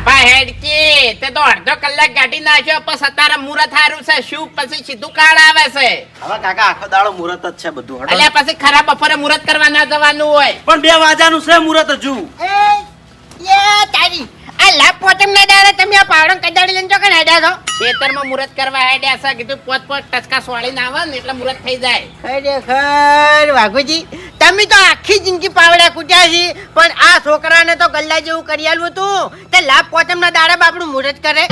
ભાઈ હેડકી તે તો અડધો કલાક ગાડી નાખ્યો પછી અત્યારે મુહૂર્ત હારું છે શું પછી સીધું કાળ આવે છે હવે કાકા આખો દાડો મુહૂર્ત જ છે બધું હડો. એટલે પછી ખરાબ બપોરે મુહૂર્ત કરવા ના જવાનું હોય પણ 2 વાગ્યાનું છે મુહૂર્ત હજુ. તારી આ લાભ પોચમ ના દાડે તમે આ પાવડો કદાડી લઈને જો કે હેડ્યા છો ખેતરમાં મુહૂર્ત કરવા હેડ્યા છે કીધું પોત ટચકા સોળીને આવે ને એટલે મુહૂર્ત થઈ જાય ખરેખર વાઘુજી તમે તો આખી જિંદગી પાવડા કૂટ્યા છે પણ આ છોકરાને તો ગલ્લા જેવું કરી આલ્યું હતું તે લાભ પોચમ ના દાડે બાપડું મુહૂર્ત કરે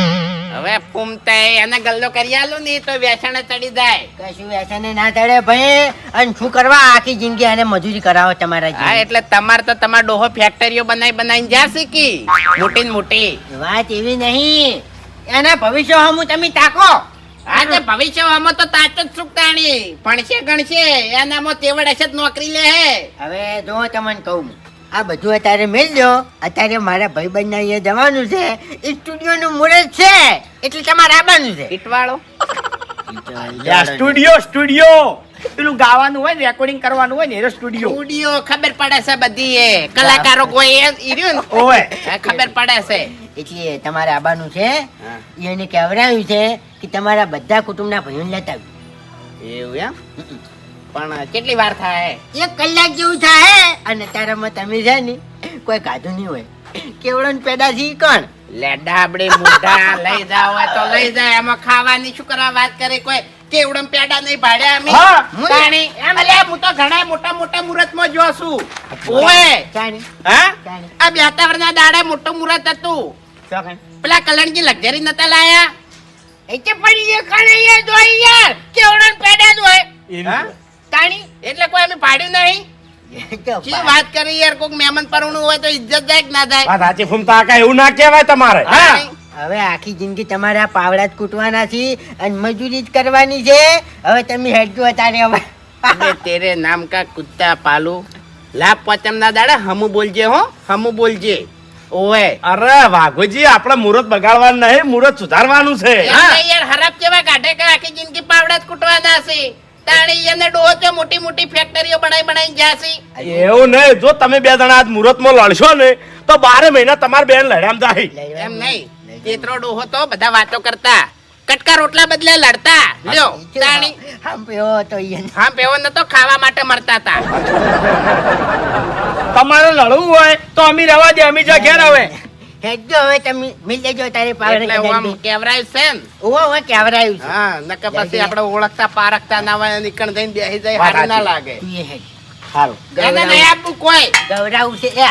હવે ફૂમતે એને ગલ્લો કરી આલું ને તો વ્યસને ચડી જાય કશું વ્યસને ના ચડે ભાઈ અને શું કરવા આખી જિંદગી આને મજૂરી કરાવો તમારા હા એટલે તમાર તો તમાર ડોહો ફેક્ટરીઓ બનાવીને જાશે કી મોટી ને મોટી વાત એવી નહીં એના ભવિષ્ય હમું તમે તાકો હા તે ભવિષ્યમાં તો તાચ જ સુકતાણી ભણશે ગણશે એનામાં તેવડ હશે જ નોકરી લે હવે જો તમને કહું આ બધું અત્યારે મેલ દો અત્યારે મારા ભાઈબંધ ના અહીંયા જવાનું છે સ્ટુડિયો નું મુહૂર્ત છે એટલે તમારે આવવાનું છે ઈટવાળો સ્ટુડિયો પેલું ગાવાનું હોય ને રેકોર્ડિંગ કરવાનું હોય ને એ સ્ટુડિયો. સ્ટુડિયો ખબર પડે છે બધી એ કલાકારો કોઈ ઈ રહ્યું ને ઓય હા, ખબર પડે છે એટલે તમારે આવવાનું છે એને કહેવરાયું છે કે તમારા બધા કુટુંબના ભાઈઓને લેતા આવજો. એવું એમ પણ કેટલી વાર થાય 1 કલાક જેવું થાય અને તારામાં તમે છે ને કોઈ કાઢું નહીં હોય કેવડો ને પેદા છી કોણ લેડા આપડે મોઢા લઈ જાવ હોય તો લઈ જાય એમાં ખાવાની શું કરવા વાત કરે કોઈ કેવડમ પેડા નહીં ભાડ્યા અમે હા, તાણી અલ્યા હું તો ઘણા મોટા મુહૂર્તમાં જો છું ઓય ચાણી હા ચાણી આ બેતાવરના દાડે મોટું મુહૂર્ત હતું ચોકન પેલા કલણજી લક્ઝરી નતા લાયા એટલે પડી ગયો ખાને યાર જોઈ યાર કેવડો ને પેદા જ હોય હા તાણી એટલે કોઈ અમે પાડ્યું નહીં જી વાત કરી યાર કોક મહેમાન પરણું હોય તો ઇજ્જત જાય કે ના જાય વાત સાચી ફૂમતા કાકા એવું ના કહેવાય તમારે. હા હવે આખી જિંદગી તમારે આ પાવડા જ કૂટવાના છે અને મજૂરી જ કરવાની છે હવે તમે હેડજો તારે હવે અબે તેરે નામ કા કુત્તા પાલુ લાભ પચમ ના દાડે હમુ બોલજે હો હમુ બોલજે ઓય અરે વાઘોજી આપણે મુહૂર્ત બગાડવાનું નહીં મુહૂર્ત સુધારવાનું છે. એટલે યાર હરાબ જેવા કાઢે કે આખી જિંદગી પાવડા જ કૂટવાના છે તાણી એને ડોહો તો મોટી ફેક્ટરીઓ બનાવીને જાશે એવું નહીં જો તમે 2 જણા આજ મુહૂર્તમાં લડશો ને તો 12 મહિના તમારે બેન લડ્યામ જાય. એમ નહીં તેતરો ડોહો તો બધા વાતો કરતા કટકા રોટલા બદલે લડતા લ્યો તાણી હમ પીવો તો ઈયન હા પેવો ન તો ખાવા માટે મરતા હતા તમારે લડવું હોય તો અમે રહેવા દે અમે જા ઘેર હવે. હેડજો હવે તમે મિલ લેજો તારે એટલે પાવડા હું આમ કદાચ કેવરાયું છે ને ઓવો કેવરાયું છે હા નકર પછી આપણે ઓળખતા પારખતા ના હોય નીકળ જઈને બેસી જાય હારું ના લાગે તું એ હેડ સારું એને નહીં આપવું કોઈ ગવરાવું છે એ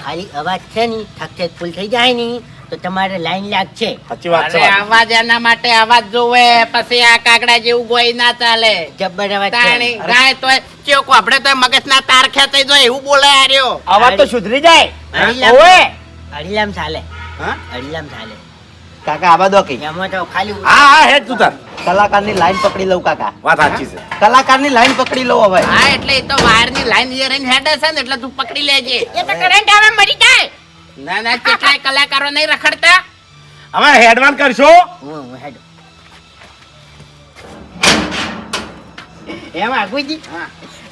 ખાલી અવાજ છે ને થક ફૂલ થઈ જાય ને તો તમારે લાઈન લાગશે સાચી વાત છે. અરે અવાજ એના માટે અવાજ જોવે પછી આ કાગડા જેવું ગોઈ ના ચાલે જબ્બર અવાજ છે. તાણી ગાય તોય ચેકો આપણે તો મગજના તાર ખેંચાઈ જાય એવું બોલે આર્યો અવાજ તો સુધરી જાય. અડીલામ- ઓવે અડીલામ ચાલે હા અડીલામ ચાલે કાકા આવા દો કે એમાં તો ખાલી હા હા હેડ તું તાર. કલાકારની લાઈન પકડી લઉં કાકા વાત સાચી છે. કલાકારની લાઈન પકડી લઉં હવે હા એટલે એ તો વાયરની લાઈન જે રહીને હેડે છે ને એટલે તું પકડી લેજે એ તો કરંટ આવે મરી જાય ના ના કેટલાય કલાકારો નહીં રખડતા હવે હેડવાન કરશો. હું હેડ એમ આગુજી હા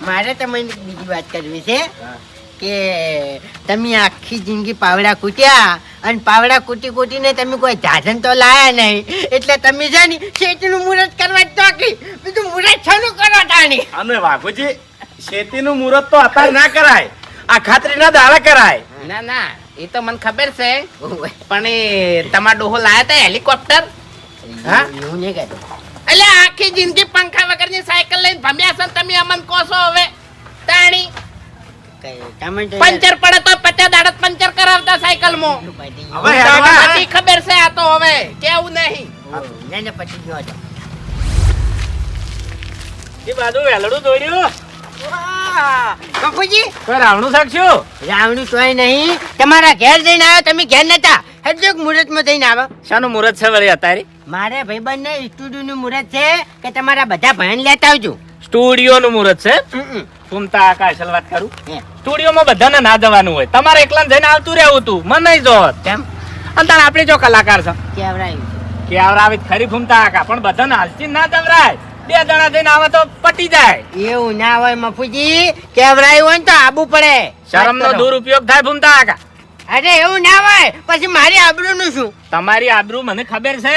મારે તમને બીજી વાત કરવી છે કે તમે આખી જિંદગી પાવડા કૂટ્યા અને પાવડા કૂટીને તમે કોઈ સાધન તો લાયા નહીં એટલે તમે છે ને શેઠનું મુહૂર્ત કરવા જ તો બીજું મુહૂર્ત છનું કરો તાણી અને વાઘોજી શેતીનું મુહૂર્ત તો અત્યારે ના કરાય આ ખાતરીના દાડા કરાય. ના ના એ તો મને ખબર છે પણ એ તમારો ડોહો લાયા તા હેલિકોપ્ટર હા? એવું નહીં કહેતો એટલે આખી જિંદગી પંખા વગરની સાયકલ લઈને ભમ્યા છો ને તમે અમને કહો છો હવે તાણી તમે તો પંચર પડે તો 50 દાડત પંચર કરાવતા સાયકલ માં હવે હેડવા બધી ખબર છે આ તો હવે કેવું નહીં ના પછી જો એ બાજુ વેલડું દોડ્યું બાપુજી કોઈ રાવણું શકશું. રાવણું તોય નહીં તમારા ઘેર જઈને આવ્યો તમે ઘેર નતા હજુ મુહૂર્તમાં જઈને આવો શાનું મુહૂર્ત છે વળી અત્યારે? મારે ભાઈબંધ ને સ્ટુડિયો નું મુહૂર્ત છે કે તમારા બધા ભાઈને લેતા આવજો સ્ટુડિયો નું મુહૂર્ત છે. હમ. ફૂમતા આકાશ વાત કરું હે. સ્ટુડિયોમાં બધાને ના જવાનું હોય તમારે એકલા જઈને આવતું રહેવું તું મને નહીં જોત કેમ અને તાણ આપણે જો કલાકાર છે કેવડાયું છે કે આવી ખરી ફૂમતા આકા પણ બધાને હાલતી ના દવરાય 2 જણા જઈને આવે તો પટી જાય એવું ના હોય મફુજી કેવડાયું હોય ને તો આબુ પડે શરમ નો દુરુપયોગ થાય ફૂમતા આકા અરે એવું ના હોય, પછી મારી આબરૂનું શું? તમારી આબરૂ મને ખબર છે,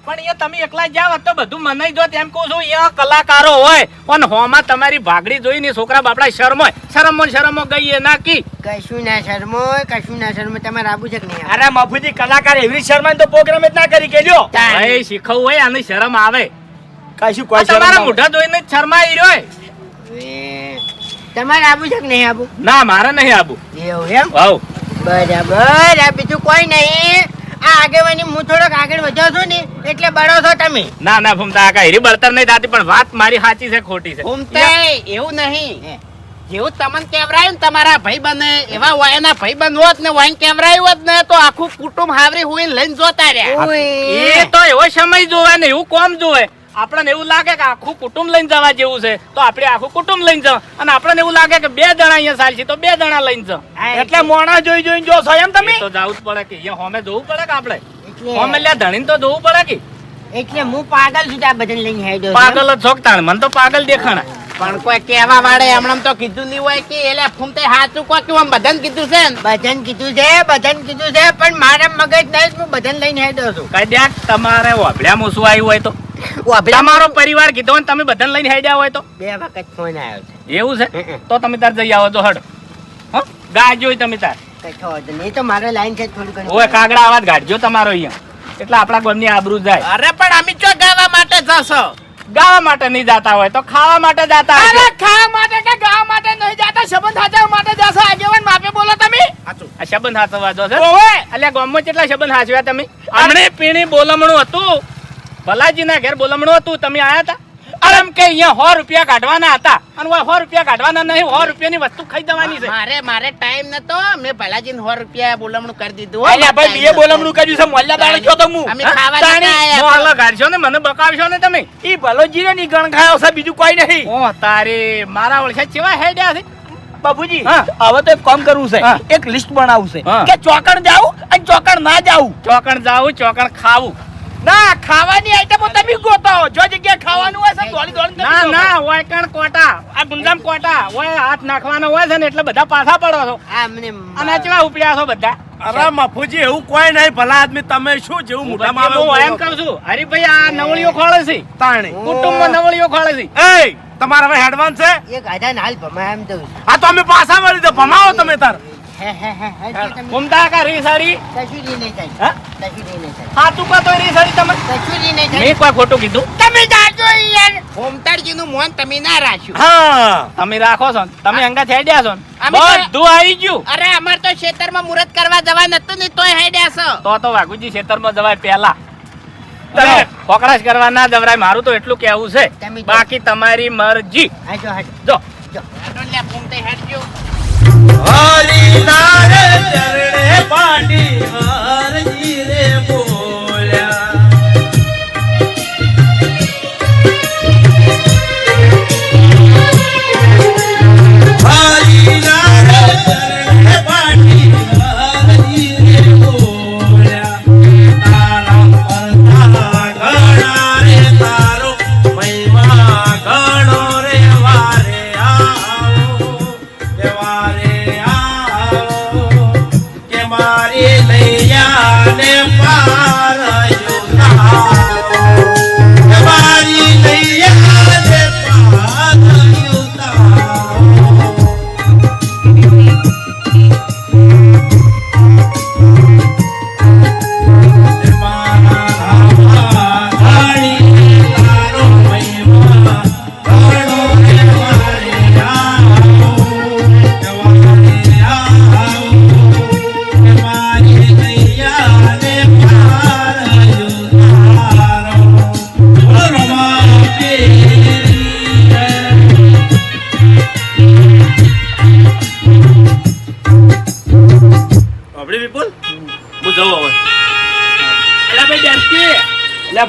પણ એ તમે એકલા જ જાવ તો બધું મનાઈ જો તેમ કહું છું. એ કલાકારો હોય અને હોમાં તમારી ભાગડી જોઈને છોકરા બાપડા શરમો ગઈ એ નાખી. કશું ના શરમો, તમારે આબુ છે કે નહીં? અરે મફુજી કલાકાર એવી શર્મા તો પ્રોગ્રામ જ ના કરી કેજો. ભાઈ શીખવું હોય આની શરમ આવે. કશું આ કોઈ શરમ તમારા ના મોઢા જોઈને જ શરમાઈ રહ્યો. હવે તમારે આબુ છે કે નહીં આબુ? ના મારે નહીં આબુ. એવું એમ? આવ બરાબર. આ બીજું કોઈ નહીં. આ આગેવાની હું થોડોક આગળ વધ્યો છું ને એટલે બળો છો તમે. ના ભૂમતા કાકા હીરી બળતર નહીં થતી, પણ વાત મારી સાચી છે ખોટી છે? ઘૂમતાય એવું નહીં. જેવું તમને કેવરાયું ને તમારા ભાઈ બને એવા વાયના ભાઈ બન હોત ને વાઈન કેવરાયું હોત ને તો આખું કુટુંબ હાવરી હોઈને લઈને જોતા રહ્યા. એ તો એવો સમય જોવે ને એવું કોમ જોવે. આપણને એવું લાગે કે આખું કુટુંબ લઈને જવા જેવું છે તો આપણે આખું કુટુંબ લઈને જવા, અને આપણને એવું લાગે કે 2 જણા અહીંયા ચાલશે તો 2 જણા લઈને જવા. એટલે મોણા જોઈને જો છો એમ તમે. એ તો જાવું જ પડે કે અહીંયા હોમે જોવું પડે કે આપણે એટલે- હોમે લ્યા ધણીને તો જોવું પડે કે. એટલે હું પાગલ છું આ બધાને લઈને હેડ્યો છું. પાગલ જ છોકતાણ, મને તો પાગલ દેખાણા. પણ કોઈ કહેવા વાળે હમણાં તો કીધું નહીં હોય કે એટલે ફૂમતે હાચું કહો કે આમ બધાને કીધું છે ને. બધાને કીધું છે પણ મારા મગજ નહીં, હું બધાને લઈને હેડ્યો છું. કઈ દ્યાક તમારે વાભળ્યામાં શું આવ્યું હોય તો તમારો પરિવાર કીધો ને તમે બધાને લઈને હેડ્યા હોય તો 2 વખત ફોન આવ્યો છે. એવું છે તો તમે તાર જઈ આવો તો હડ હો ગાજો તમે તાર કશો વાંધો નહીં. એ તો મારો લાઈન છે થોડું ઘણું. ઓય કાગડા આવાજ ગાડજો તમારો અહીંયા, એટલે આપણા ગામની આબરૂ જાય. અરે પણ અમે ચો ગાવા માટે જશો. ગાવા માટે નહીં જાતા હોય તો ખાવા માટે જાતા અરે હશો. ખાવા માટે કે ગાવા માટે નહીં જાતા, સંબંધ સાચવવા માટે જશો. આગેવાન માપે બોલો તમે. આ સંબંધ હાચવવા જો છે ઓવે. અલ્યા ગામમાં કેટલા સંબંધ હાચવ્યા તમે? હમણે પીણી બોલમણું હતું, ભલાજીના ઘેર બોલમણું હતું, તમે આયા હતા? અરે એમ કે અહીંયા 100 રૂપિયા કાઢવાના હતા અને 100 રૂપિયા કાઢવાના નહીં, 100 રૂપિયાની વસ્તુ ખાઈ જવાની છે. મારે ટાઈમ નતો, મેં ભલાજીને 100 રૂપિયા બોલમણું કરી દીધું. હો. અલ્યા ભાઈ બે બોલમણું કર્યું છે મોલ્લા દાડે કયો તો હું. અમે ખાવા જતા તાણી આયા. મોહલ્લો ગાળશો ને મને બકાવશો ને તમે. ઈ ભલોજીને ની ગણ ખાયો છે બીજું કોઈ નહીં. ઓ તારી મારા ઓળખે ચેવા હેડ્યા છે. બાબુજી હા. હવે તો એક કામ કરવું છે, હા. એક લિસ્ટ બનાવવું છે હા. કે ચોકણ જાવું અને ચોકણ ના જાવું. ચોકણ જાવું, ચોકણ ખાવું. ના ખાવાની આઈટમો તમે ગોતો, જો જગ્યાએ ખાવાનું હોય છે દોડી દોડી ના ના હોય કણ કોટા, આ ગુંજામ કોટા હોય, હાથ નાખવાનો હોય છે ને એટલે બધા પાછા પડો છો. આ મને અને આ ચેવા ઉપડ્યા છો બધા. અરે મફુજી એવું કોઈ નહીં, ભલા આદમી તમે શું જેવું મોઢામાં હું આવે એમ કહું છું, હરીભાઈ આ નવળીઓ ખોળે છે, તાણી. કુટુંબમાં નવળીઓ ખોળે છે. એય તમારે હવે હેડવાન છે. એક આધાન હાલ ભમાય એમ દઉં છું. આ તો અમે પાછા વળી દો ભમાવો તમે તાર. હે, તમે ઘૂમતા કા રીસાડી કશું રી નહીં થાય. હા? કશું રી નહીં થાય. હાથું કા તો રીસાડી તમે? કશું રી નહીં થાય. મેં કોઈ ખોટું કીધું? તમે જાજો યાર. હોમતાડજીનું મોન તમે ના રાખ્યું. હા તમે રાખો છો ને, તમે અંગા હેડ્યા છો ને, અમે તો- બધું આવી ગયું. અરે અમાર તો ખેતરમાં મુહૂર્ત કરવા જવા નતું ને તોય હેડ્યા છો. તો વાઘુજી ખેતરમાં જવાય પહેલા તમે ફોકડાશ કરવા ના જવરાય, મારું તો એટલું કેવું છે. તમે- બાકી તમારી મરજી. હાજો હાજો. જો હેડો લે, ફૂમતે હેડજો.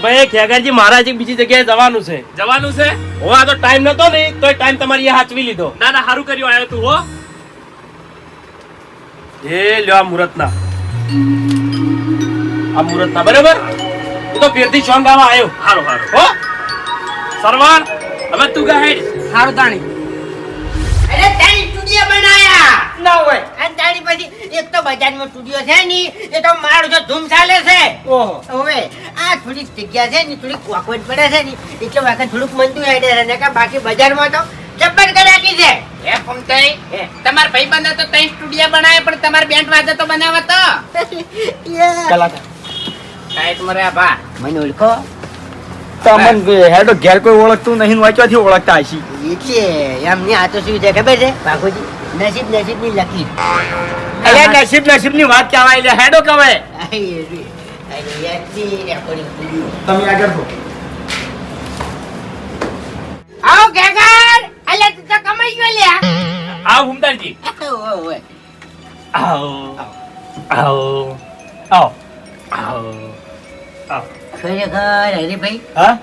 ભાઈ ખેગારજી મહારાજ બીજી જગ્યાએ જવાનું છે. જવાનું છે. હું આ તો ટાઈમ નતો ને તો ટાઈમ તમારી એ હાચવી લીધો. ના ના સારું કર્યું આવ્યો તું હો. એ લ્યો આ મુહૂર્તના, આ મુહૂર્તના બરાબર. હું તો ફેરથી સોંગ ગાવા આવ્યો. હારું હારું હો સરવાન હવે તું ગા હેડ. હારું તાણી. અરે તારી સ્ટુડિયો બનાયા ના હોય અને તારી પછી એક તો બજારમાં સ્ટુડિયો છે ને એ તો મારું જો ધૂમ ચાલે છે હવે આ થોડીક જગ્યા છે ને થોડીક વાકવટ પડે છે ને એટલે વાકન થોડુંક મનતું હેડે છે ને કે બાકી બજારમાં તો જબ્બર કરાકી છે હે ફૂમતાઈ તમાર ભાઈબંધે તો તઈ સ્ટુડિયો બનાવે પણ તમાર બેન્ડ વાજે તો બનાવે તો કલાકાર સાઈડ મરે ભા મને ઓળખો તમને હેડો ઘેર કોઈ ઓળખતું નહીં વાંચવાથી ઓળખતા હશી એ છે એમની આ તો શું છે ખબર છે બાપુજી નસીબ નસીબની લકીર અરે નસીબ ની વાત કહેવાય એટલે હેડો કહેવાય તમે આગળ હો આવો ગેગર અલે તું તો કમાઈ ગયો લ્યા આવ હુમતાજી ઓય આવો આવો આવો આવો આવો ખરેખર હરીભાઈ હા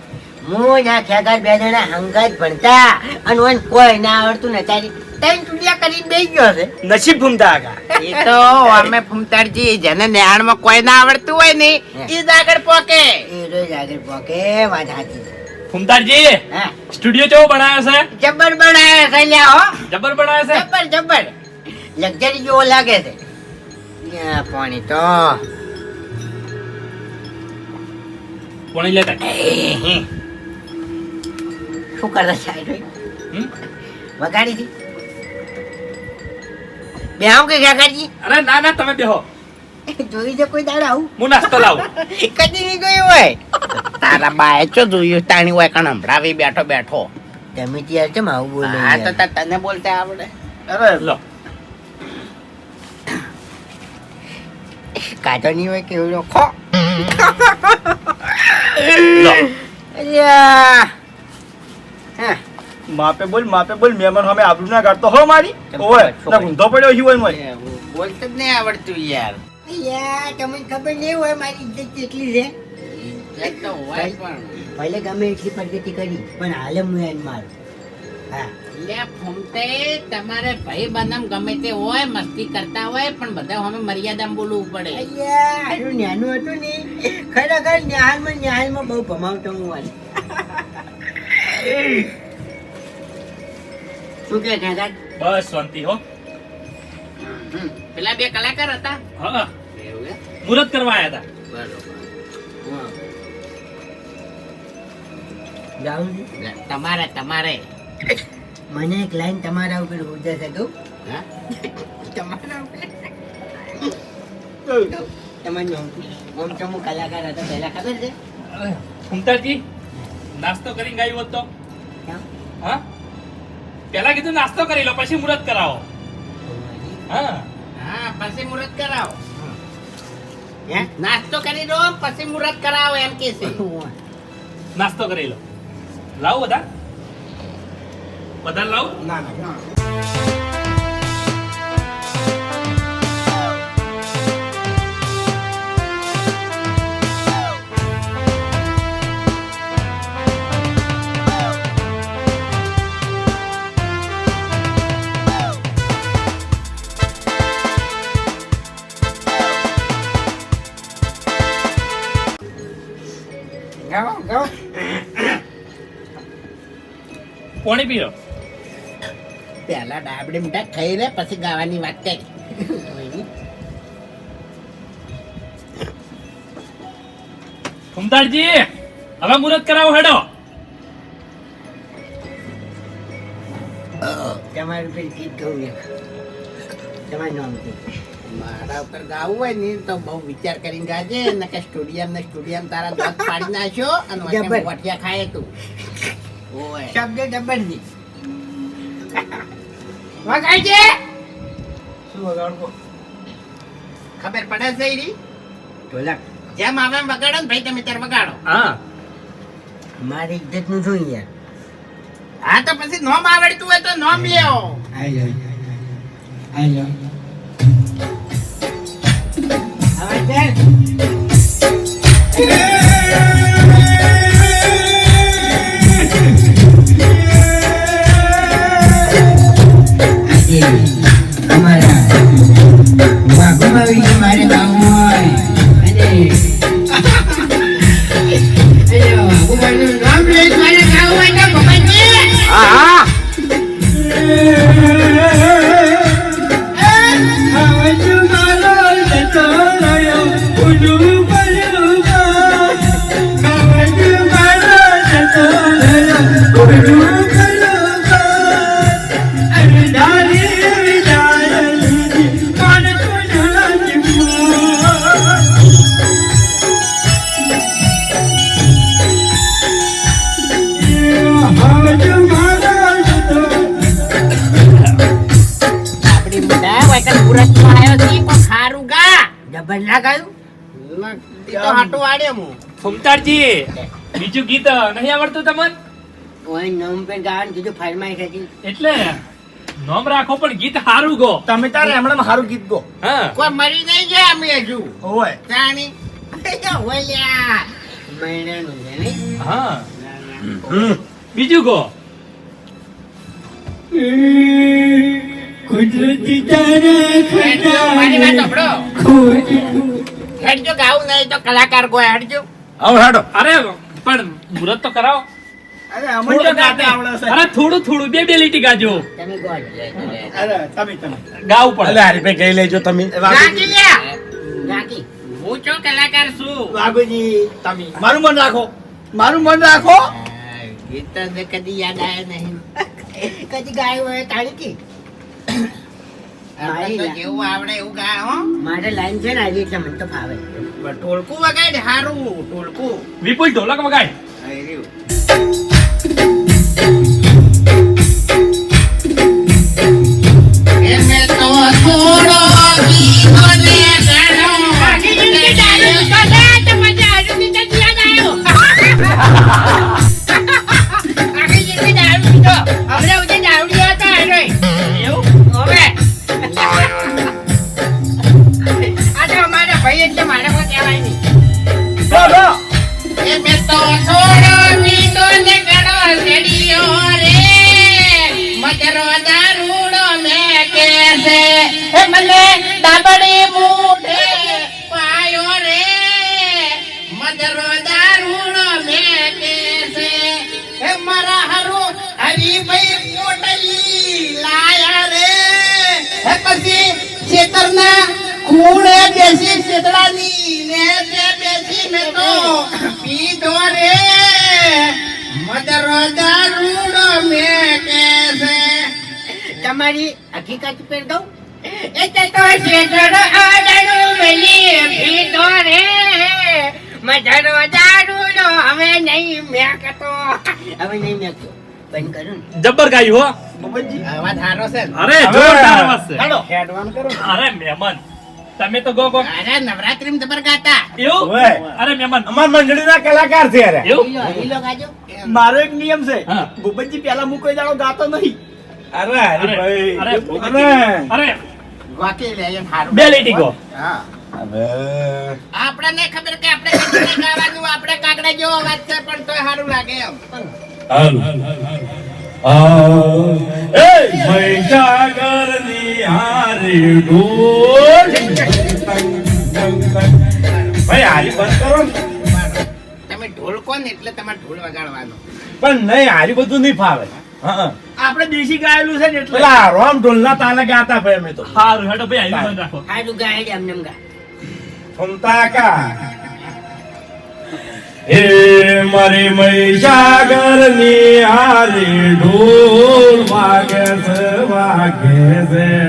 હું ના ખેગાર બે જણા હંગાત ભણતા અને વન કોઈ ના આવડતું ને તારી તૈન ટુડિયા કરીને બેસી ગયો છે નસીબ ભૂમતા આગા એ તો અમે ફૂમતાડજી જેને નેહાણમાં કોઈ ના આવડતું હોય ને ઈ જ આગળ પોકે એ રોજ આગળ પોકે વાત સાચી છે. હુમતાજી હા સ્ટુડિયો કેવો બનાવ્યો છે જબ્બર બનાવે છે લ્યા હો જબર બનાવ્યો છે જબ્બર જબ્બર લક્ઝરી જેવો લાગે છે યા પાણી તો પાણી લેતા શું કરતા સાઈડ હમ? વગાડી હતી બે આવું કે કાકાજી અરે ના ના તમે બેહો જોઈ છે કોઈ દાડા આવું હું નાસ્તો લાવું કદી નહીં ગયું હોય તારા બાએ ચો જોયું તાણી હોય કણ હંભળાવી બેઠો બેઠો તમે ત્યાં કેમ આવું બોલો હા તો તને બોલતા આવડે અરે લો કાચો નહીં હોય કેવડો ખો લો અલ્યા હા માપે બોલ મહેમાન સામે આબરૂ ના કાઢતો હો મારી ઓય ના ઊંધો પડ્યો છે ઓય મોય બોલતો જ નહીં આવડતું યાર અલ્યા તમને ખબર નહીં હોય મારી ઇજ્જત કેટલી છે એ તો હોય પણ પહેલે ગમે એટલી પ્રગતિ કરી પણ હાલે હું એને મારું હા લે ફૂમતે તમારે ભાઈ બંધમ ગમે તે હોય મસ્તી કરતા હોય પણ બધા અમે મર્યાદામાં બોલવું પડે અલ્યા હારું નાનું હતું ને ખરેખર ન્યાહાલમાં બહુ ભમાવતો હું વાળી શું કે કાકા બસ શાંતિ હો પેલા બે કલાકાર હતા હા એવું એમ? મુહૂર્ત કરવા આવ્યા હતા બરોબર જાઉં છું તમારે મને એક લાઈન તમારા ઉપર ઉજે છે કહું હા? તમારા ઉપર તમારું ઓમ તો હું કલાકાર હતો પહેલા ખબર છે હુમતાજી નાસ્તો કરીને ગાયું હોત તો કેમ? હા પેલા કીધું નાસ્તો કરી લો પછી મુહૂર્ત કરાવો હા હા પછી મુહૂર્ત કરાવો હે? નાસ્તો કરી દો પછી મુહૂર્ત કરાવો એમ કે છે નાસ્તો કરી લો લાવું બધા બધા લાવું ના ના ગાઓ પાણી પીરો પેલા ડાબડી મીઠા ખાઈ રે પછી ગાવાની વાત કરી હુમતાજી હવે મુહૂર્ત કરાવો હેડો તમારું પેલું ગીત ગાવું એક તમારું નામ છે મારા ઉપર ગાવું હોય ને તો બહુ વિચાર કરીને ગાજે ને કે સ્ટુડિયમ તારા દોત પાડી નાખ્યો અને વચ્ચે જબર. વટિયા ખાય તું ઓય શબ્દ જબરજી વગાડજે શું વગાડવો ખબર પડે છે ઈ ઢોલક જેમ આવે એમ વગાડો ને ભાઈ તમે ત્યારે વગાડો હા મારી ઇજ્જત નું શું યાર હા તો પછી નોમ આવડતું હોય તો નોમ લેવો હવે ચાલ અમારા વાઘુભાઈ મારે ગાવું હોય અને વાઘુભાઈનું નામ લઈ મારે ગાવું હોય તો ભગવાનજી હા આવજો આપણી બધા વખત મુરતમાં આવ્યો છે પણ ખારું ગા જબર લાગાયું એ તો હાટું વાડ્યો હું ફૂમતાડજી બીજું ગીત નહીં આવડતું તમને ઓય નમ પે ગાન કીધું ફરમાઈશ હતી એટલે નામ રાખો પણ ગીત હારું ગો તમે તારે હમણાં સારું ગીત ગો. હા કોઈ મરી નહીં જાય અમે હજુ ઓય તાણી હોય લ્યા મહિનાનું છે નહીં હા બીજું ગો હેડજો, મારી વાત સાંભળો. હેડજો, ગાવું નહીં તો કલાકાર કોઈ હેડજો. હવે હેડો. અરે પણ મુરત તો કરાવો અરે અમને તો ગાતે આવડે છે. અરે થોડું બે લીટી ગાજો તમે ગોળ અરે તમે ગાવું પડે અલે હરીભાઈ ગઈ લેજો તમે. ગાજી લ્યા. નાખી હું છો કલાકાર છું વાઘુજી તમે મારું મન રાખો, મારું મન રાખો. ગીત તો કદી યાદ આવે નહીં કદી ગાયું હોય તાળી આપણે તો જેવું આવડે એવું ગા હો મારે લાઈન છે ને આજે એટલે મને તો ફાવે ઢોલકું વગાડ હારું ઢોલકું વિપુલ ઢોલક વગાડ એમે તો થોડો જીવને ગણો આખી જિંદગી દારૂ તો લે તો મજા આજુ નીચે જીયા દાયો આખી જિંદગી દારૂ પીધો આપણે ઉજે દારૂડિયો હતા એનો એવું હવે આ તો અમારા ભાઈ એટલે મારે કોઈ કહેવાય નહીં એમે તો થોડો મીઠો ને ગણો સેડિયો રે મજરો દારૂડો મે કેસે હે મને દાબડી બૂઢે પાયો રે મજરો દારૂડો મે કેસે હે મારા હરો હરીભાઈ પોટલી લાયા રે હે પછી ખેતરના ખૂણે બેસી શેતળાની ને તે બેસી મે તો પીધો રે મજરો દારૂડો મે કેસે તમારી હકીકત પર દઉં એટલે તો શેતળો આડળું મેલી પીધો રે મજરો દારૂડો હવે નહીં મેકતો હવે નહીં મેકતો બંધ કરું ને જબ્બર ગાયું હો અવાજ સારો છે ને? અરે જોરદાર અવાજ છે હેડો. અરે મહેમાન તમે તો ગો અરે નવરાત્રીમાં જબર ગાતા એવું ઓય. અરે મહેમાન અમાર મંડળીના કલાકાર છે યાર. એવું હીલો ગાજો મારો એક નિયમ છે હા. ભૂપતજી પેલા હું કોઈ દાડો ગાતો નહીં. અરે હરીભાઈ. અરે, અરે. અરે વાકી લે એમ હારું. બે લીટી ગો હા હવે આપણને ખબર કે આપણે કેટલી ગાવાનું આપણે કાગડા જેવો અવાજ છે પણ તોય સારું લાગે એમ ભાઈ હારી બંધ કરો ને. તમે ઢોલ કોણ એટલે તમારે ઢોલ વગાડવાનો પણ નહીં હારી બધું નહીં ફાવે. હા આપણે દેશી ગાયેલું છે ને એટલે પેલા રોમ ઢોલના તાલે ગાતા ભાઈ અમે તો. હારું હેડો ભાઈ આયુ બંધ રાખો હારું ગાય છે એમને એમ ગા ફમતા કા હે મારી મહીસાગર ની હારી ઢોલ વાગે છે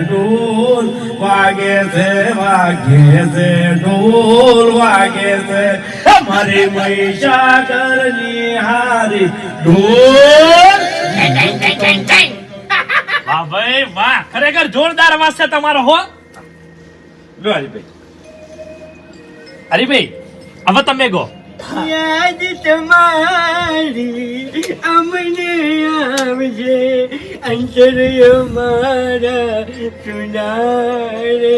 ઢોલ વાગે છે ઢોલ વાગે છે મારી મહીસાગર ની હારી ઢોલ. વાહ ભાઈ વાહ ખરેખર જોરદાર અવાજ છે તમારો હો લો હરીભાઈ. હરીભાઈ હવે તમે ગો યાદ તમારી અમને આવશે અંતર અમારા સુનારે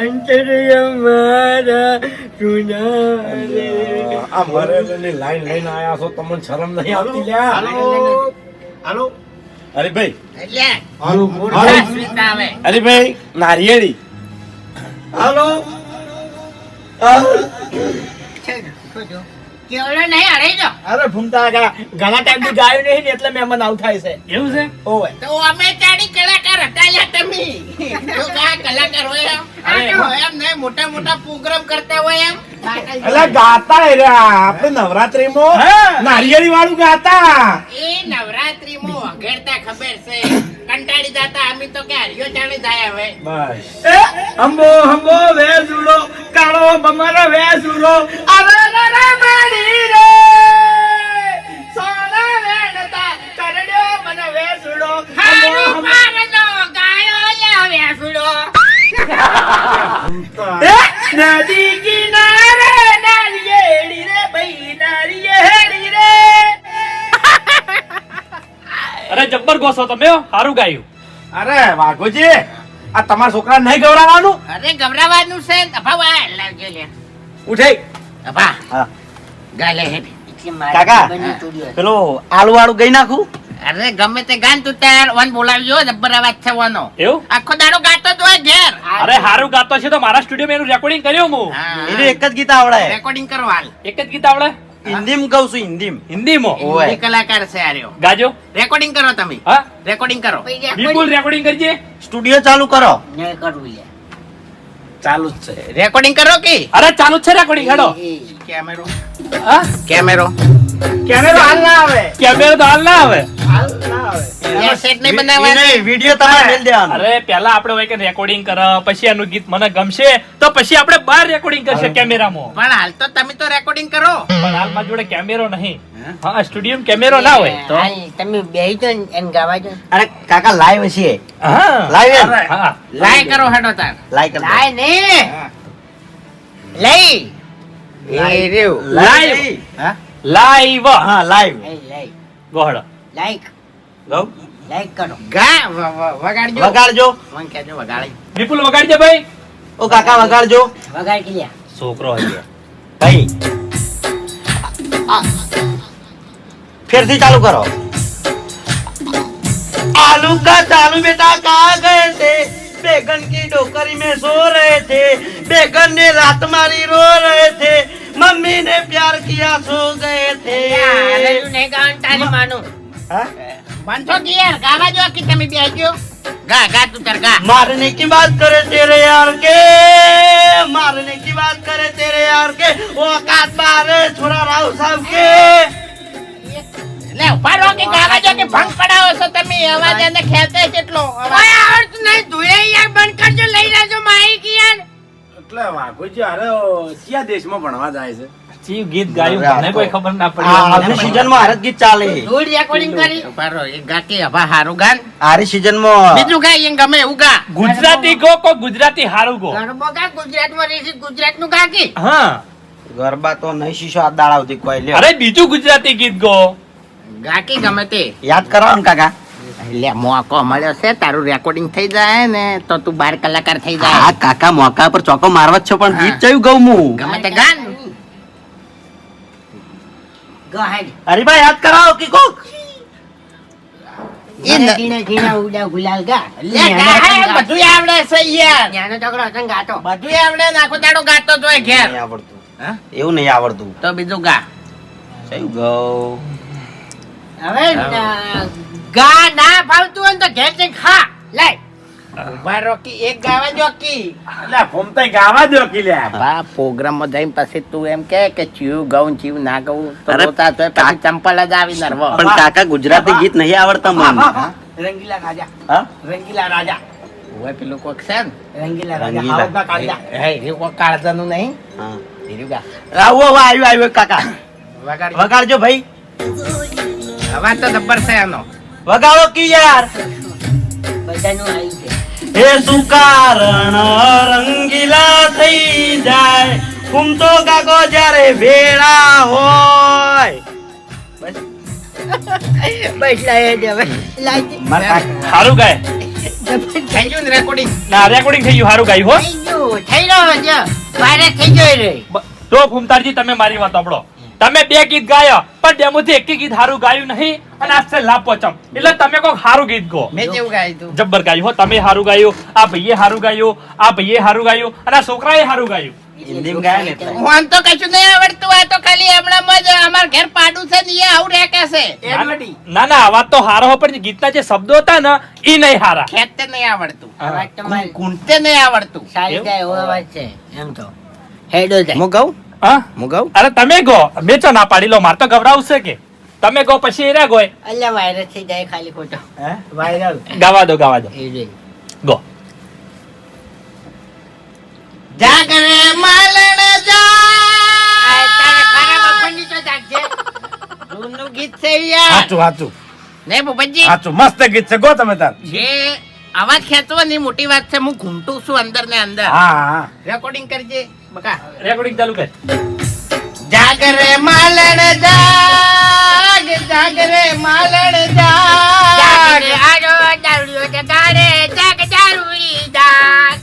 અંતર અમારા સુનારે આ મરેલી લાઈન લઈને આયા છો તમને શરમ નહીં આવતી લ્યા? હાલો હરીભાઈ એટલે હાલો સ્વીટ આવે હરીભાઈ નારિયેળી. હાલો કેવડો નહીં હરાઈ જો. અરે ભૂમતા કાકા ઘણા ટાઈમથી ગાયું નહીં ને એટલે મહેમાન આવું થાય છે. એવું છે ઓય તો અમે ચાડી કલાકાર હતા લ્યા તમે. જો કા કલાકાર હોય એમ. અરે. હોય એમ નહીં, મોટા મોટા પ્રોગ્રામ કરતા હોય એમ. એટલે ગાતા એ રહ્યા આપણે નવરાત્રીમાં હા. નારિયેળી વાળું ગાતા. એ નવરાત્રીમાં વગેરતા ખબર છે. કંટાળી જાતા અમે તો કે હરિયો ચાલી જાય હવે. બસ એ હંબો હંબો વેસુડો કાળો બમરો વેસુડો અરે રે માડી રે સોના વેણતા કરડ્યો મને વેસુડો હારું પારનો ગાયો લ્યા વેસુડો. એ નદી કિનારે નારિયેળી રે ભઈ નારિયેળી રે અરે જબ્બર ગોસો તમે હો. સારું ગાયું. અરે વાઘોજી આ તમારા છોકરા નહીં ગવડાવવાનું. અરે ગભરાવાનું છે ને. અભા વાય લાવજો લે. ઉઠાઈ અભા હા. ગાલે હેડ. એટલે મારી કાકા. બની તોડ્યો. પેલો આલુ વાળું ગઈ નાખું અરે ગમે તે ગાન તું તાર વન બોલાવજો જબ્બર અવાજ છે વાનો. એવું આખો દાડો ગાતો જ હોય ઘેર. અરે સારું ગાતો છે તો મારા સ્ટુડિયોમાં એનું રેકોર્ડિંગ કર્યું હું. એને એક જ ગીત આવડે રેકોર્ડિંગ કરો હાલ. એક જ ગીત આવડે હિન્દીમાં ગાઉં છું હિન્દીમાં હિન્દીમાં. ઓય. હિન્દી કલાકાર છે આર્યો. ગાજો રેકોર્ડિંગ કરો તમે. હા રેકોર્ડિંગ કરો. વિપુલ રેકોર્ડિંગ કરજે. સ્ટુડિયો ચાલુ કરો નહીં કરવું લે. ચાલુ જ છે. રેકોર્ડિંગ કરો કે અરે ચાલુ જ છે રેકોર્ડિંગ હેડો. કેમેરો હા કેમેરો કેમેરો હાલ ના આવે. કેમેરો તો હાલ ના આવે. હાલ ના આવે. એનો સેટ નહીં બનાવવાનો. વિડિયો તમારે મેલ દેવાનો અરે પેલા આપણે હોય કે રેકોર્ડિંગ કર પછી એનું ગીત મને ગમશે તો પછી આપણે બહાર રેકોર્ડિંગ કરશે કેમેરામાં. પણ હાલ તો તમે તો રેકોર્ડિંગ કરો. પણ હાલ મારી જોડે કેમેરો નહીં. હા સ્ટુડિયોમાં કેમેરો ના હોય તો હાલ તમે બેહી જો ને એને ગાવા જો. અરે કાકા લાઈવ છે હા લાઈવ હા લાય કરો હેડો તાર. લાઈવ કરો લાય ને લઈ એ રહ્યું. લાઈવ હા લાઈવ હા લાઈવ લઈ ગોહડો લાઈક ગાઉં લાઈક કરો. ગા વગાડજો. વગાડજો મને કહેજો વગાડી. વિપુલ વગાડજે ભાઈ. ઓ કાકા વગાડજો વગાડ કે લ્યા. છોકરો હશે. ભાઈ ફેરથી ચાલુ કરો आलू का चालू बेटा कहाँ गए थे बैगन की टोकरी में सो रहे थे बैगन ने लात मारी रो रहे थे मम्मी ने प्यार किया सो गए थे હાલેલું નહીં ગાવાનું તારી માનું. हाँ? બંધો કે યાર ગાવા જો કે તમે બેસજો. ગા ગા તું તાર ગા. मारने की बात करे तेरे यार के मारने की बात करे तेरे यार के वो औकात बारे छोड़ा राव साहब के લે ઉભા રહો કે ગાવા જો કે ભંગ પડાવો છો તમે. અવાજ એને ખેંચે છે એટલો. ઓય આવડતું નહીં. ધોળે યાર બંધ કરજો. લઈ લેજો માઈક યાર. એટલે વાઘોજી અરે કયા દેશમાં ભણવા જાય છે. ચીવ ગીત ગાયું મને કોઈ ખબર ના આરી પડી. સીઝન માં હરત ગીત ચાલે ધૂળ રેકોર્ડિંગ કરી. ઉભા રહો. એક ગા કે અભા હારું ગાન. આરી સીઝન માં બીજું ગા એમ ગમે એવું ગા. ગુજરાતી ગો કો ગુજરાતી હારું ગો. ગરબો ગા ગુજરાતમાં રહેશે ગુજરાતનું ગા કે. હા ગરબા તો નહીં શીશો આ દાડા આવતી કોઈ લ્યો અરે બીજું ગુજરાતી ગીત ગો. ગા કે ગમે તે. યાદ કરાવો ને કાકા લે મોકો મળ્યો છે તારું રેકોર્ડિંગ થઈ જાય ને તો તું 12 કલાકાર થઈ હા જાય. કાકા મોકા પર ચોકો મારવા જ છે પણ ગીત ચયું ગઉં હું ગમે તે ગાન. ગા હેડ. હરીભાઈ યાદ કરાવો કે કોક એ ન- ઝીણા ઝીણા ઉડા ગુલાલ ગા. લે ગા હે, બધુંય આવડે છે યાર. ન્યાનો છોકરો હતો ને ગાતો. બધુંય આવડે ને આખો દાડો ગાતો જ હોય ઘેર. નહીં આવડતું હા? એવું નહીં આવડતું તો બીજું ગા. ચયું ગઉં હવે ગા ના ફાવતું હોય ને તો ઘેર જઈને ખા. લાય. ઉભા રહો કે એક ગાવા જો કી. એટલે ફોમતાઈ ગાવા દો કે લ્યા. બા પ્રોગ્રામમાં જઈને પછી તું એમ કે ચીવ ગાઉં ચીવ ના ગાઉં તો અરે, રોતા તોય પછી ચંપલ જ આવી નરવો. પણ કાકા ગુજરાતી ગીત નહીં આવડતા મને રંગીલા રાજા હા રંગીલા રાજા ઓય પેલું કોક છે ને. રંગીલા રંગીલા. રાજા હાવજના કાળજા. હે એ કોક કાળજાનું નહીં. હા ધીરું ગા. આવો હવે આવ્યો આવ્યો કાકા વગાડ. વગાડજો ભાઈ અવાજ તો જબ્બર છે એનો. વગાડો કી યાર બધાનું આવી છે. હે શું કારણ રંગીલા થઈ જાય ઘૂમતો કાકો જ્યારે ભેળા હોય બસ લાય દે હવે. લાય દે. મારા કાકા હારું ગાય. થઈ ગયું ને રેકોર્ડિંગ. ના રેકોર્ડિંગ થઈ ગયું હારું ગાયું હો. થઈ ગયું. થઈ રહ્યો છે. વારે થઈ ગયો રે. તો ફૂમતારજી તમે મારી વાત સાંભળો. તમે 2 ગીત ગાયા પણ ડેમોથી એક ગીત હારું ગાયું નહીં અને આજ છે લાપો ચમ એટલે તમે કોક હારું ગીત ગો. મેં જેવું ગાયું તું. જબ્બર ગાયું હો. તમે હારું ગાયું, આ ભાઈએ હારું ગાયું, આ ભાઈએ હારું ગાયું અને આ છોકરાએ હારું ગાયું. હિન્દીમાં ગાય ને એટલે. મોહન તો કશું નહીં આવડતું, આ તો ખાલી હમણાં જ અમાર ઘેર પાડું છે ને એ આવું રેકે છે. ના ના અવાજ તો હારો હો, પણ ગીતના જે શબ્દો હતા ને ઈ નહીં હારા. ખેતે નહીં આવડતું, અવાજ તમારી કુંતે નહીં આવડતું. સારી જાય એવો અવાજ છે એમ તો હેડો જાય. હું ગાઉં? હા હું ગાઉં? અરે તમે ગો, મેં ચો ના પાડી લો, માર તો ગભરાવશે કે તમે ગો પછી એરા ગોય. અલ્યા વાયરસ થઈ જાય ખાલી ખોટો હે? વાયરલ. ગાવા દો એ જોઈ. ગો. જાગરે માલણ આ તારે ખરા જા બપોરની તો જાગજે. જૂનું ગીત છે યાર. સાચું સાચું ને ભૂપતજી, સાચું મસ્ત ગીત છે ગો તમે તાર. જે અવાજ ખેંચવાની મોટી વાત છે. હું ઘૂંટું છું અંદર ને અંદર. હા હા રેકોર્ડિંગ કરજે બકા. રેકોર્ડિંગ ચાલુ કર. જાગરે માલણ જાગ, જાગરે માલણ જાગ. જાગરે આજો દારૂડિયો જગાડે, જાગ દારૂડી જાગ.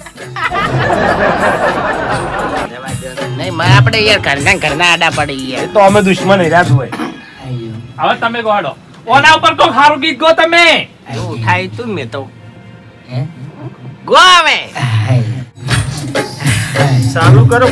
નહીં મારે આપણે યાર ઘરના આડા પડી એ યાર. તો અમે દુશ્મન રહ્યા હોય. હવે તમે ગોડો ઓના ઉપર કોક સારું ગીત ગો તમે. એવું ઉઠાય તું મેં તો હે? ગો આવે. ચાલુ કરો.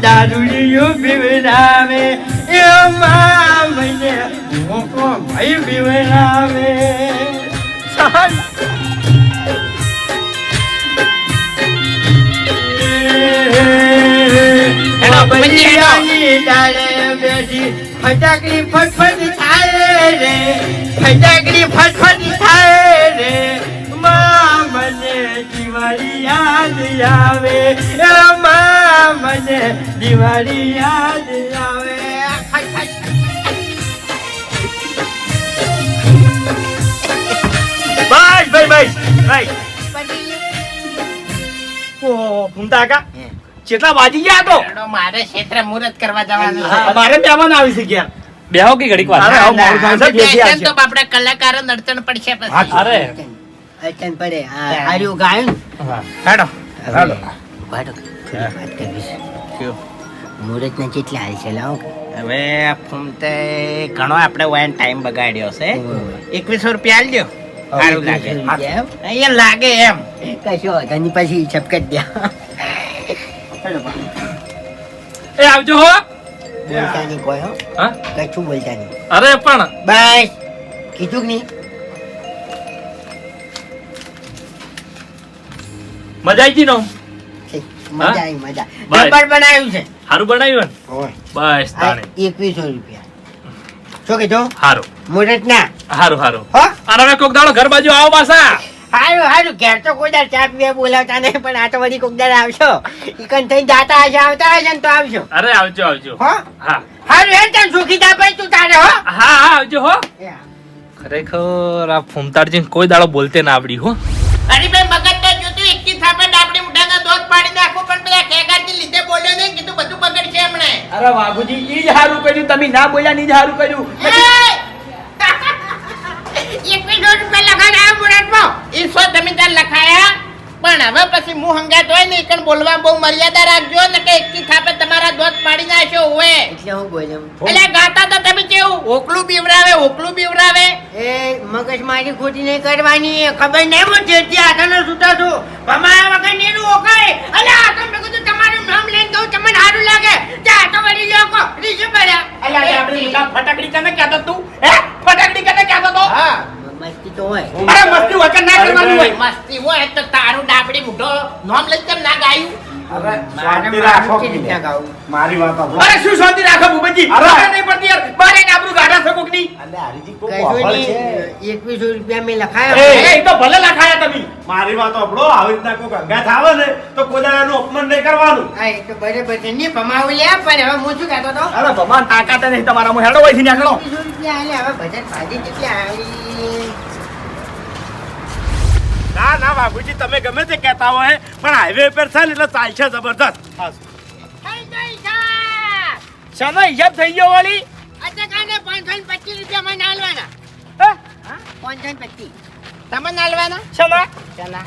દારૂડિયો પીવડાવે એમાં મને મોકો ભાઈ પીવડાવે. ફટાકડી ફટફટી થાય રે, ફટાકડી ફટફટી થાય રે, માં મને દિવાળી યાદ આવે, માં મને દિવાળી યાદ આવે. બસ ભાઈ ભાઈ ઓ ફૂમતા કાકા કેટલા વાજી ગયા તો? હેડો, મારે ક્ષેત્ર મુહૂર્ત કરવા જવાનું છે. મારે મહેમાન આવી છે ઘેર. બેહો કે ઘડીક વાર. અરે, આવો મોડું થાય છે, બેસી બેસન આવશે. તો આપણે કલાકારો અડચણ પડશે પછી. અરે અડચણ પડે. આ હાર્યું ગાયું ને? હેડો. હાલો. ઉભા રહો. વાત કરવી છે. મુહૂર્તના કેટલા હાલ છે લાવો. હવે ફૂમતે ઘણો આપણે વાયન ટાઈમ બગાડ્યો છે. 2100 રૂપિયા આલજો. સારું લાગે. એમ? અહીંયા લાગે એમ. કશો વાંધો નહીં, પછી છપકટ દે. એ આવજો હો. બોલતા નહીં કોઈ હો, હા? કશું બોલતા નહીં. અરે પણ બસ કીધું કે નહીં? મજા આવી ગઈ નો. મજા આવી મજા. બસ. નંબર બનાવ્યું છે. સારું બનાવ્યું ને? બસ આ તાણે 2100 રૂપિયા. શું કીધું? સારું મુહૂર્ત ના સારું સારું. હો? અને હવે કોક દાડો ઘર બાજુ આવો પાછા. હારું હારું, ઘેર તો કોઈ દાડ ચા પીવા બોલાવતા નહીં, પણ આ તો બધી કોક દાડ આવશો. ઈકન થઈને જાતા હશે, આવતા હશે ને તો આવશો. અરે આવજો આવજો. હો? હા હારું હેડ તને સુખી થા ભાઈ તું તારે હો. હા હા આવજો હો. ખરેખર આ ફૂમતાડજી કોઈ દાડો બોલતે ના આવડી હો. હરીભાઈ મગજ તો જોતું એકી થાપે ડાબડી મુઢાના દોત પાડી નાખો, પણ પેલા ખેગારજી લીધે બોલ્યો નહીં, કીધું બધું બગડશે હમણે. અરે વાઘુજી ઈ જ હારું કર્યું, તમે ના બોલ્યા ની જ હારું કર્યું. 2100 રૂપિયા લખાયા મુહૂર્તમાં. ઈ સો તમે ત્યાં લખાયા, પણ પણ હવે પછી હું હંગાત હોય ને એકણ બોલવા બહુ મર્યાદા રાખજો ને કે એકથી થાપે તમારા દોત પાડી નાખ્યો હોય એટલે હું બોલ્યો એટલે ગાતા તો તમે કેવું ઓકલું બીવરાવે એ મગજ મારી ખોટી નહીં કરવાની ખબર નહીં હું જેથી આટાનો છૂટા છું ભમાયા વગર નીનું ઓકાય અલે આ તો મેં કીધું તમારું નામ લઈને કહું તમને સારું લાગે ત્યાં તો વળી લોકો રીસે ભર્યા અલ્યા આપણે મુકા ફટાકડી કને કહેતો તું હે ફટાકડી કને કહેતો તો હા મસ્તી તો હોય અરે મસ્તી હોય કે ના કરવાનું હોય મસ્તી હોય તો તારું ડાબડી મૂઢો નામ લઈ કેમ ના ગાયું અરે મારે શાંતિ રાખો મારું કેવી રીતના ગાવું? મારી વાત સાંભળો. અરે શું શાંતિ રાખો ભૂપતજી અરે. ખબર નહીં પડતી યાર બારે આબરૂ ગાઢા છે કોકની અલે હરીજી કોક કશું વાપર નહીં, છે 2100 રૂપિયા મેં એ, લખાયા એ તો ભલે લખાયા તમે મારી વાત સાંભળો આવી રીતના કોક અંગાથ આવે ને તો કોઈ દાડો એનું અપમાન નહીં કરવાનું હા એ તો બરાબર છે નહીં ભમાવું લે પણ હવે હું શું કહેતો હતો અરે ભગવાન તાકાત નહીં તમારા હું હેડો વહીથી નીકળો 2100 રૂપિયા આલે હવે બજેટ ભાજી કેટલી આવી ના ના બાબુજી તમે ગમે તે કહેતા હોય પણ હાઈવે પર છે ને એટલે ચાલશે જબરદસ્ત થઈ ગઈ છે શાનો હિસાબ થઈ ગયો વાળી અટકાને 525 રૂપિયા મને આલવાના હે? 525 તમે નાલવાના શાના ચના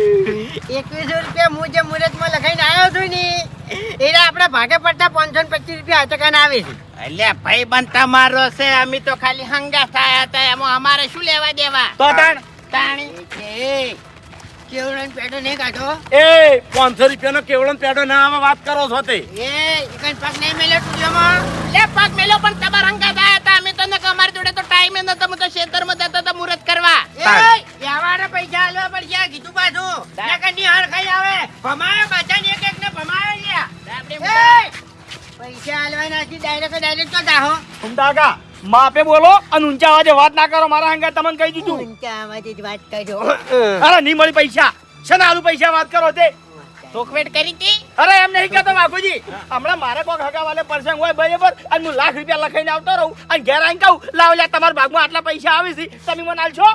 2100 રૂપિયા હું જે મુહૂર્તમાં લખાઈને આવ્યો છું ને એના આપણા ભાગે પડતા 525 રૂપિયા અટકાને આવે છે એટલે ભાઈ બન તમારો છે અમે તો ખાલી હંગા થયા હતા એમાં અમારે શું લેવા દેવા તો તાણ તાણી કેવડો પેટો નહીં કાઢો એ 500 રૂપિયાનો કેવડો પેડો ના આવે વાત કરો છો તે એ એકન પગ નહીં મેલ્યો ટુડિયોમાં લે પગ મેલો પણ તમારા હંગા થયા હતા અમે તો નક અમારી જોડે તો ટાઈમ નતો હું તો ખેતરમાં જતો તો મુહૂર્ત કરવા એ વ્યવહારે પૈસા આલવા પડશે આ કીધું પાછું નકરની હાર ખાઈ આવે ભમાયો બધાને એક એકને ભમાયો લ્યા ડાબડી એ પૈસા આલવાના છે ડાયરેક્ટ તો જાહો ઉમદાગા માપે બોલો અને ઊંચા અવાજે વાત ના કરો મારા હંગા તમને કહી દીધું ઊંચા અવાજે જ વાત કરજો અરે નહીં મળી પૈસા છે ને આલુ પૈસા વાત કરો તે ચોકવેટ કરી હતી અરે એમ નહીં કહેતો બાપુજી હમણાં મારે કોક હગાવાલે પ્રસંગ હોય બરાબર અને હું લાખ રૂપિયા લખાઈને આવતો રહું અને ઘેર આવીને કહું લાવ લ્યા તમારા ભાગમાં આટલા પૈસા આવે છે તમે મને આલશો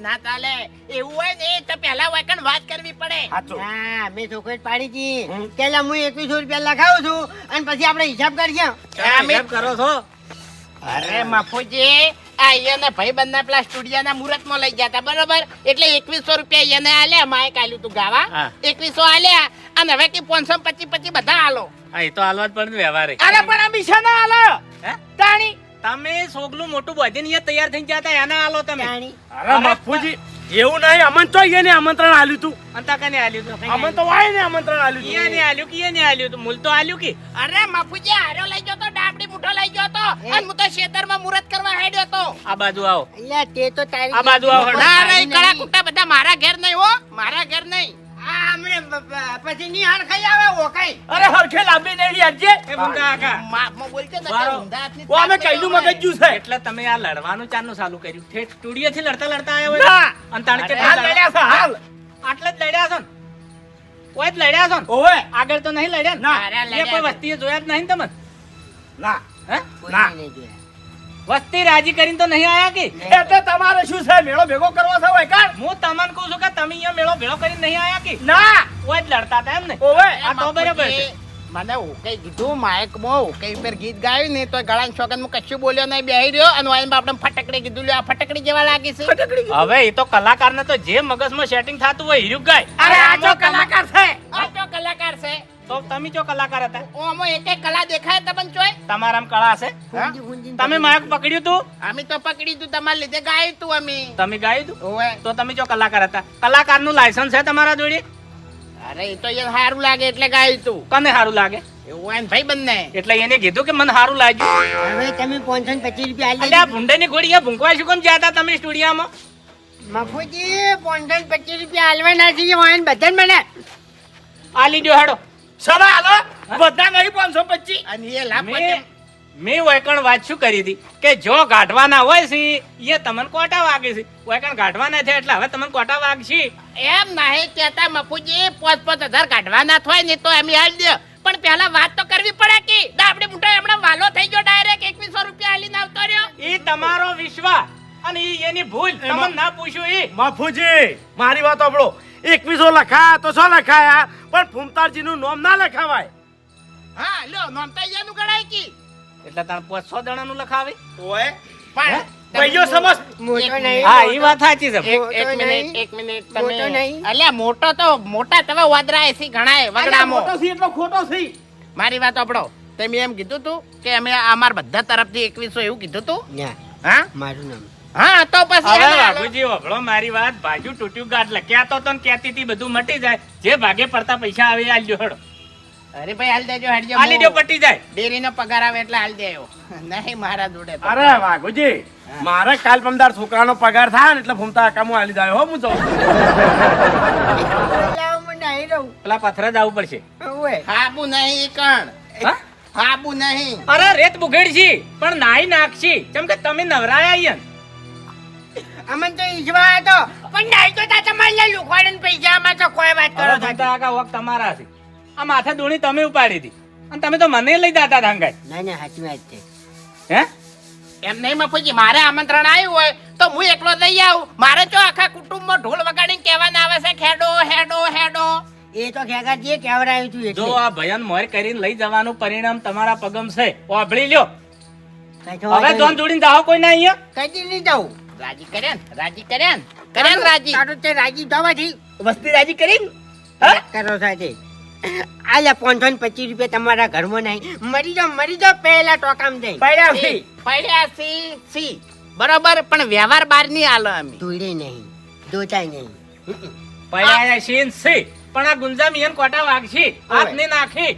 ના ચાલે એવું હોય ને તો પહેલા વાકણ વાત કરવી પડે સાચું હા મેં ચોકલેટ પાડી હતી પેલા હું 2100 રૂપિયા લખાવું છું અને પછી આપણે હિસાબ કરીએ અમે કરો છો અરે મફુજી આ એને ભાઈબંધના પેલા સ્ટુડિયોના મુહૂર્તમાં લઈ ગયા હતા બરોબર એટલે 2100 રૂપિયા એને આલ્યા માયક આલ્યું તું ગાવા હા. 2100 આલ્યા અને હવે કે 525 બધા આલો હા એ તો હાલવા જ પડે વ્યવહારે અરે પણ આ બિશા ના આલો હે તાણી તમે સોગલું મોટું બધીને અહીંયા તૈયાર થઈ ગયા હતા એના હાલો તમે જાણી. અરે બાપુજી એવું નહીં અમન તો એને આમંત્રણ આલ્યું તું અંતા કને આલ્યું તું અમન તો વાય ને આમંત્રણ આલ્યું કિયા તું ને આલ્યું કિયા ને આલ્યું તું મૂલ તો આલ્યું કે અરે મફુજી હારો લઈ ગયો તો ડાબડી મુઠો લઈ ગયો તો અને હું તો ખેતરમાં મુહૂર્ત કરવા હેડ્યો તો આ બાજુ આવો અલ્યા તે તો તારી આ બાજુ આવો. ના રે કડા કુટા બધા મારા ઘેર નહીં હો મારા ઘેર નહીં આ હમણે પછી ની હાર ખાઈ આવે ઓકાઈ અરે હરખે લાંબી નહીં અરજે એ મુંડા કાકા માં બોલજો ને વારો. ઊંધા હાથની ઓ અમે કઈનું મગજ જ્યું છે એટલે તમે આ લડવાનું ચાલનું ચાલુ કર્યું ઠેઠ સ્ટુડિયો થી લડતા લડતા આવ્યા હોય ના. અને તાણે અરે કેટલા હાલ લડ્યા છે, હાલ. આટલે જ લડ્યા છો ને ઓય જ લડ્યા છો ને ઓવે આગળ તો નહીં લડ્યા ના. અરે ને એ લડ્યા કોઈ છે. વસ્તીએ જોયા જ નહીં ને તમે ના હે ના. નહીં જોયા વસ્તી રાજી કરીને તો નહીં આયા કે એટલે તમારે શું છે મેળો ભેગો કરવો છે હોય કાં? હું તમને કહું છું કે તમે અહીંયા મેળો ભેળો કરીને નહીં આયા કે ના ઓય જ લડતા હતા એમ ને ઓવે આ તો બરાબર છે મને કઈ કીધું માયકમાં કઈ પર ગીત ગાયું ને તો ગળાના શોખનમાં કશું બોલ્યો નહીં બેહી રહ્યો અને વાઈન બાપડે ફટકડી કીધું લ્યો આ ફટકડી જેવા લાગી છે હવે એ તો કલાકારને તો જે મગજમાં સેટિંગ થતું હોય હીરું ગાય અરે આ તો કલાકાર છે આ તો કલાકાર છે તો તમે જો કલાકાર હતા ઓમાં એક એક કલા દેખાય તમને ચોય તમારામાં કળા છે ગુંજી ગુંજી તમે માયક પકડ્યું તું અમે તો પકડી તું તમારા લીધે ગાયું તું અમે તમે ગાયું તું ઓવે તો તમે જો કલાકાર હતા કલાકારનું લાયસન્સ છે તમારા જોડે અરે એ તો એ સારું લાગે એટલે ગાયું તું કને સારું લાગે એવું હોય ને ભાઈ બંને એટલે એને કીધું કે મને સારું લાગ્યું હવે તમે 525 રૂપિયા આલી એટલે આ ભૂંડેની ઘોડી એ ભૂંકવા શું કેમ જ્યાં હતા તમે સ્ટુડિયોમાં મફુજી 525 રૂપિયા આલવાના છે વાયન બધાને મને આ લીધો હેડો સદા હાલો બધા નહીં 525 અને એ લાભ મેં વૈકણ વાત શું કરી હતી કે જો ગાઢવાના હોય છે એ તમને કોટા વાગે છે વૈકણ ગાઢવાના છે એટલે હવે તમને કોટા વાગશે એમ નહીં કેતા મફુજી 5,000 કાઢવાના થાય ને તો એમ હાલ દે પણ પહેલા વાત તો કરવી પડે કે આપણે મોટો હમણાં વાલો થઈ ગયો ડાયરેક્ટ 2100 રૂપિયા આલીને આવતો રહ્યો એ તમારો વિશ્વાસ અને ઈ એની ભૂલ તમને ના પૂછ્યું એ બાપુજી મારી વાત સાંભળો 2100 લખાયા તો શું લખાયા પણ ફૂમતારજીનું નામ ના લખાવાય હા લ્યો નોમ તો અહીંયાનું ગણાય કી એટલે તાર 500 દણાનું લખાવે ઓય પણ ભાઈઓ સમજ મોટો નહીં હા એ વાત સાચી છે એક મિનિટ મોટો તમે નહીં. અલ્યા મોટો તો મોટા તમે વાદરા એસી ઘણાય વગડામો ખોટો છે એટલો ખોટો છે મારી વાત સાંભળો તમે એમ કીધું તું કે અમે અમાર બધા તરફથી 2100 એવું કીધું તું ના હા મારું નામ હા તો પછી હવે હાલો. વાઘુજી વભળો મારી વાત ભાજુ તૂટ્યું ગાંઠ લખ્યા તો તને કહેતી હતી બધું મટી જાય જે ભાગે પડતા પૈસા આવે એ આલજો હડો અરે ભાઈ હાલ દેજો હેડજો આલી દો પટી જાય ડેરીનો પગાર આવે એટલે હાલ દેજો નહીં મારા જોડે તો. અરે વાઘુજી મારે કાલ પમદાર છોકરાનો પગાર થાય ને એટલે ફૂમતા કામો આલી જાય હો હું જાઉં લાવ મને અહીં રહું પેલા પથરા જ આવવું પડશે ઓય હાબુ નહીં કણ હા? હાબુ નહીં અરે રેત બુઘેડશી પણ નાઈ નાખશી કેમ કે તમે નવરાયા અહીંયા અમન તો ઈજવા હતો પણ નહીં તો તા તમારે લુખવાડન પૈસા આમાં તો કોઈ વાત કરો અરે ફૂમતા કાકા વખત તમારા છે આ માથે દોણી તમે ઉપાડી હતી અને તમે તો મને લઈ દાતા ધાંગાય ના ના સાચી વાત છે હે એમ નહીં મફુજી મારે આમંત્રણ આવ્યું હોય તો હું એકલો લઈ આવું મારે જો આખા કુટુંબમાં ઢોલ વગાડીને કહેવાના આવે છે ખેડો હેડો હેડો એ તો ખેગાજીએ કેવડાવ્યું તું જો એટલે આ ભયન મોર કરીને લઈ જવાનું પરિણામ તમારા પગમ છે ઓભળી લ્યો કઈ તો હવે વાંધો જોન જોડીને જાઓ કોઈ ના અહીંયા કદી નહીં જાઉં રાજી કર્યા ને રાજી કર્યા ને કર્યા ને રાજી તારું તે રાજી જવાથી વસ્તી રાજી કરી ને? વાત કરો સાથે આલે 525 રૂપિયા તમારા ઘરમાં નહીં મરી જાઓ પહેલા ટોકામ જઈ પડ્યા સી બરોબર પણ વ્યવહાર બાર ની આલો અમે ધૂળે નહીં દોચાય નહીં પૈયા સીન છે પણ આ ગુંજા મિયન કોટા વાગશી હાથ ને નાખી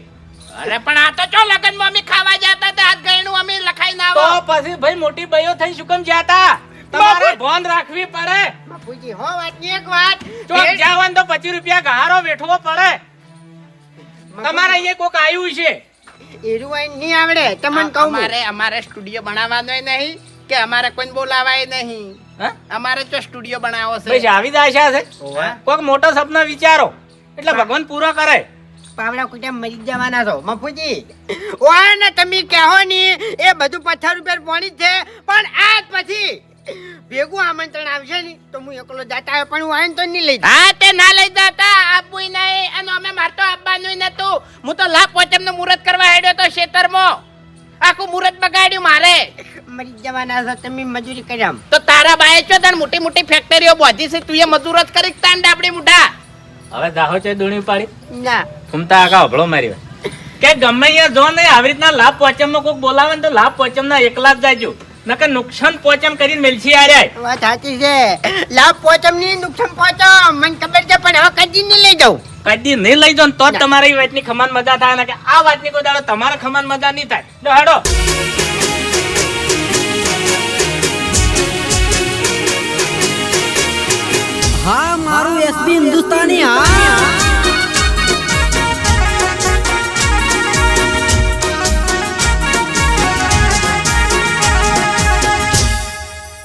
અરે પણ આ તો ચો લગનમાં અમે ખાવા જતા હતા હાથ ગયણું અમે લખાઈ ના તો આવો પછી ભાઈ મોટી બયો થઈ શું કેમ જાતા તમારે ભોન રાખવી પડે બાપુજી હો વાતની એક વાત ચોક જાવન તો 25 રૂપિયા ગહારો વેઠવો પડે તમારે અહીંયા કોક આવ્યું છે એરું વાઈ નહીં આવડે તમને કહું અમારે સ્ટુડિયો બનાવવાનો નહીં કે અમારે કોઈ બોલાવાય નહીં હા? અમારે તો સ્ટુડિયો બનાવો ભાઈ છે આવી જ આશા છે કોક મોટો સપના વિચારો એટલે ભગવાન પૂરો કરે પાવડા કુટા મરી જવાના છો મફુજી ઓય ને તમે કહો ની એ બધું 50 રૂપિયા પોણી છે પણ આજ પછી ભેગું આમંત્રણ આવશે ને તો હું એકલો જાતા આવ્યો પણ હું આવીને તો નહીં લઈ હા તે ના લઈ જતા આપવું નહીં અને અમે મારતો આપવાનું નતું હું તો લાભ પોચમ નું મુહૂર્ત કરવા હેડ્યો તો ખેતરમાં આખું મુહૂર્ત બગાડ્યું મારે મરી જવાના છો તમે મજૂરી કર્યા તો તારા બાએ ચો તને મોટી મોટી ફેક્ટરીઓ બોધી છે તું એ મજૂર જ કરી તાંડ આપડી મુઢા હવે જાહો છે દોણી પાડી ના ઘૂમતા આખા હભળો મારી વાત કે ગમે અહીંયા જો ને આવી રીતના લાભ પોચમ નો કોઈક બોલાવે ને તો લાભ પોચમ ના એકલા જ જાયજો નકર નુકસાન પોચમ કરીને મેલસી આર્યા વાત સાચી છે લાભ પોચમ ની નુકસાન પોચમ મને ખબર છે પણ હવે કદી નહીં લઈ જાઉં કદી નહીં લઈ જાવ તો જ તમારી વાતની ખમાન મજા થાય ને કે આ વાતની કોઈ દાડો તમારા ખમાન મજા નહીં થાય લો હેડો હા મારું એસબી હિન્દુસ્તાની હા